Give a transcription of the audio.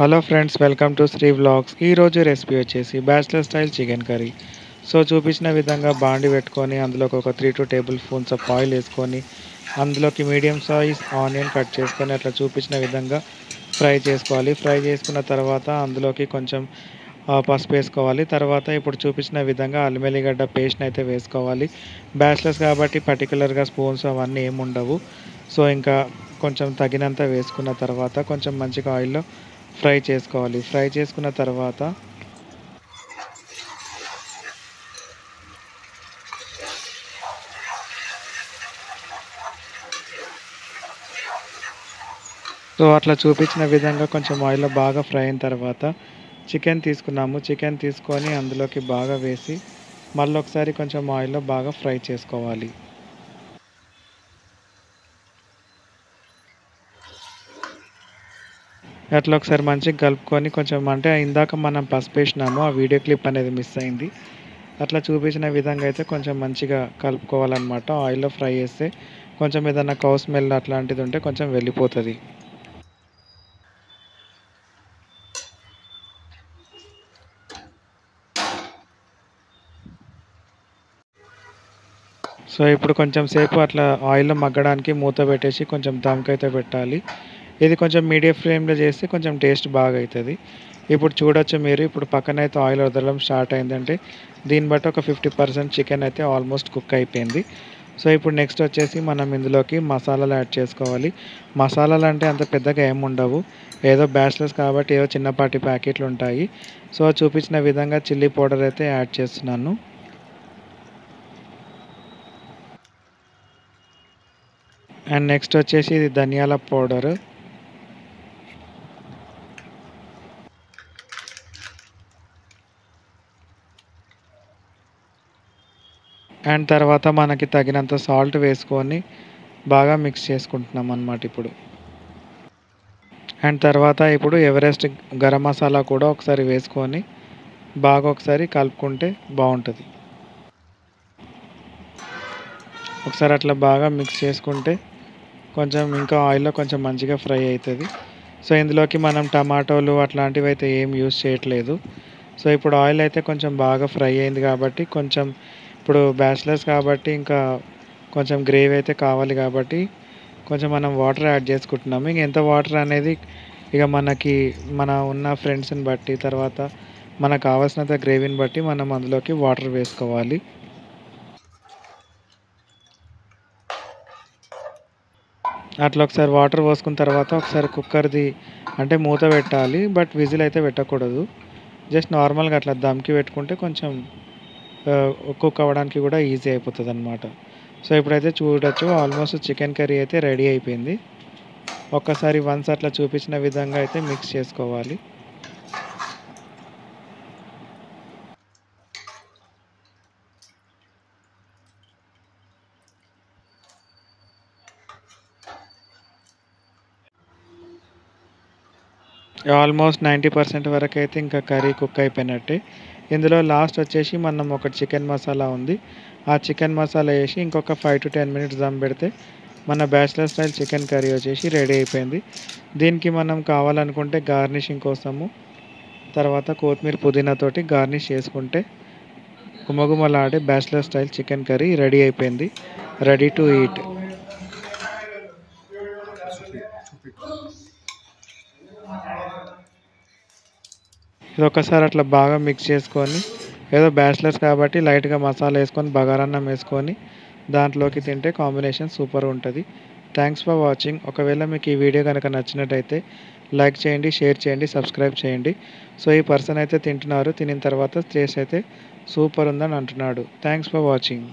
Hello friends, welcome to Sri vlogs. ఈరోజు recipe వచ్చేసి bachelor style chicken curry. So చూపించిన విధంగా బాండి పెట్టుకొని అందులోకి ఒక 3-2 టేబుల్ స్పూన్స్ ఆఫ్ ఆయిల్ వేసుకొని అందులోకి మీడియం సైజ్ ఆనియన్ కట్ చేసుకొని అట్లా చూపించిన విధంగా ఫ్రై చేసుకోవాలి. ఫ్రై చేసుకున్న తర్వాత అందులోకి కొంచెం పసుపు వేసుకోవాలి. తర్వాత ఇప్పుడు చూపించిన విధంగా అల్లం ఎల్లిగడ్డ పేస్ట్ని అయితే వేసుకోవాలి. బ్యాచిలర్స్ కాబట్టి పర్టికులర్గా స్పూన్స్ అవన్నీ ఏమి ఉండవు. సో ఇంకా కొంచెం తగినంత వేసుకున్న తర్వాత కొంచెం మంచిగా ఆయిల్లో ఫ్రై చేసుకోవాలి. ఫ్రై చేసుకున్న తర్వాత అట్లా చూపించిన విధంగా కొంచెం ఆయిల్లో బాగా ఫ్రై అయిన తర్వాత చికెన్ తీసుకున్నాము. చికెన్ తీసుకొని అందులోకి బాగా వేసి మళ్ళీ ఒకసారి కొంచెం ఆయిల్లో బాగా ఫ్రై చేసుకోవాలి. అట్లా ఒకసారి మంచిగా కలుపుకొని కొంచెం అంటే ఇందాక మనం పసుపు వేసినాము, ఆ వీడియో క్లిప్ అనేది మిస్ అయింది. అట్లా చూపించిన విధంగా అయితే కొంచెం మంచిగా కలుపుకోవాలన్నమాట. ఆయిల్లో ఫ్రై చేస్తే కొంచెం ఏదైనా కౌ స్మెల్ అట్లాంటిది ఉంటే కొంచెం వెళ్ళిపోతుంది. సో ఇప్పుడు కొంచెం సేపు అట్లా ఆయిల్లో మగ్గడానికి మూత పెట్టేసి కొంచెం దమ్కైతే పెట్టాలి. ఇది కొంచెం మీడియం ఫ్లేమ్లో చేస్తే కొంచెం టేస్ట్ బాగా అవుతుంది. ఇప్పుడు చూడొచ్చు మీరు, ఇప్పుడు పక్కనైతే ఆయిల్ వదలడం స్టార్ట్ అయిందంటే దీన్ని బట్టి ఒక 50% చికెన్ అయితే ఆల్మోస్ట్ కుక్ అయిపోయింది. సో ఇప్పుడు నెక్స్ట్ వచ్చేసి మనం ఇందులోకి మసాలాలు యాడ్ చేసుకోవాలి. మసాలాలు అంటే అంత పెద్దగా ఏముండవు, ఏదో బ్యాచిలర్స్ కాబట్టి ఏదో చిన్నపాటి ప్యాకెట్లు ఉంటాయి. సో చూపించిన విధంగా చిల్లీ పౌడర్ అయితే యాడ్ చేస్తున్నాను. అండ్ నెక్స్ట్ వచ్చేసి ఇది ధనియాల పౌడర్. అండ్ తర్వాత మనకి తగినంత సాల్ట్ వేసుకొని బాగా మిక్స్ చేసుకుంటున్నాం అన్నమాట ఇప్పుడు. అండ్ తర్వాత ఇప్పుడు ఎవరెస్ట్ గరం మసాలా కూడా ఒకసారి వేసుకొని బాగా ఒకసారి కలుపుకుంటే బాగుంటుంది. ఒకసారి అట్లా బాగా మిక్స్ చేసుకుంటే కొంచెం ఇంకా ఆయిల్లో కొంచెం మంచిగా ఫ్రై అవుతుంది. సో ఇందులోకి మనం టమాటోలు అట్లాంటివి అయితే ఏం యూస్ చేయట్లేదు. సో ఇప్పుడు ఆయిల్ అయితే కొంచెం బాగా ఫ్రై అయింది కాబట్టి కొంచెం ఇప్పుడు బ్యాచిలర్స్ కాబట్టి ఇంకా కొంచెం గ్రేవీ అయితే కావాలి కాబట్టి కొంచెం మనం వాటర్ యాడ్ చేసుకుంటున్నాము. ఇంక ఎంత వాటర్ అనేది ఇక మన ఉన్న ఫ్రెండ్స్ని బట్టి తర్వాత మనకు కావాల్సినంత గ్రేవీని బట్టి మనం అందులోకి వాటర్ వేసుకోవాలి. అట్లా ఒకసారి వాటర్ పోసుకున్న తర్వాత ఒకసారి కుక్కర్ది అంటే మూత పెట్టాలి, బట్ విజిల్ అయితే పెట్టకూడదు. జస్ట్ నార్మల్గా అట్లా దమ్కి పెట్టుకుంటే కొంచెం కుక్ అవ్వడానికి కూడా ఈజీ అయిపోతుంది అనమాట. సో ఇప్పుడైతే చూడొచ్చు ఆల్మోస్ట్ చికెన్ కర్రీ అయితే రెడీ అయిపోయింది. ఒక్కసారి వన్స్ అట్లా చూపించిన విధంగా అయితే మిక్స్ చేసుకోవాలి. ఆల్మోస్ట్ 90% వరకు అయితే ఇంకా కర్రీ కుక్ అయిపోయినట్టే. ఇందులో లాస్ట్ వచ్చేసి మనం ఒక చికెన్ మసాలా ఉంది, ఆ చికెన్ మసాలా వేసి ఇంకొక 5-10 మినిట్స్ దమ్ పెడితే మన బ్యాచిలర్ స్టైల్ చికెన్ కర్రీ వచ్చేసి రెడీ అయిపోయింది. దీనికి మనం కావాలనుకుంటే గార్నిషింగ్ కోసము తర్వాత కొత్తిమీర పుదీనాతోటి గార్నిష్ చేసుకుంటే గుమగుమలాడే bachelor style chicken curry ready అయిపోయింది. Ready to eat. ఇది ఒకసారి అట్లా బాగా మిక్స్ చేసుకొని ఏదో బ్యాచిలర్స్ కాబట్టి లైట్గా మసాలా వేసుకొని బగారన్నం వేసుకొని దాంట్లోకి తింటే కాంబినేషన్ సూపర్ ఉంటుంది. Thanks for watching. ఒకవేళ మీకు ఈ వీడియో కనుక నచ్చినట్టయితే లైక్ చేయండి, షేర్ చేయండి, సబ్స్క్రైబ్ చేయండి. సో ఈ పర్సన్ అయితే తింటున్నారు, తినిన తర్వాత టేస్ట్ అయితే సూపర్ ఉందని అంటున్నాడు. Thanks for watching.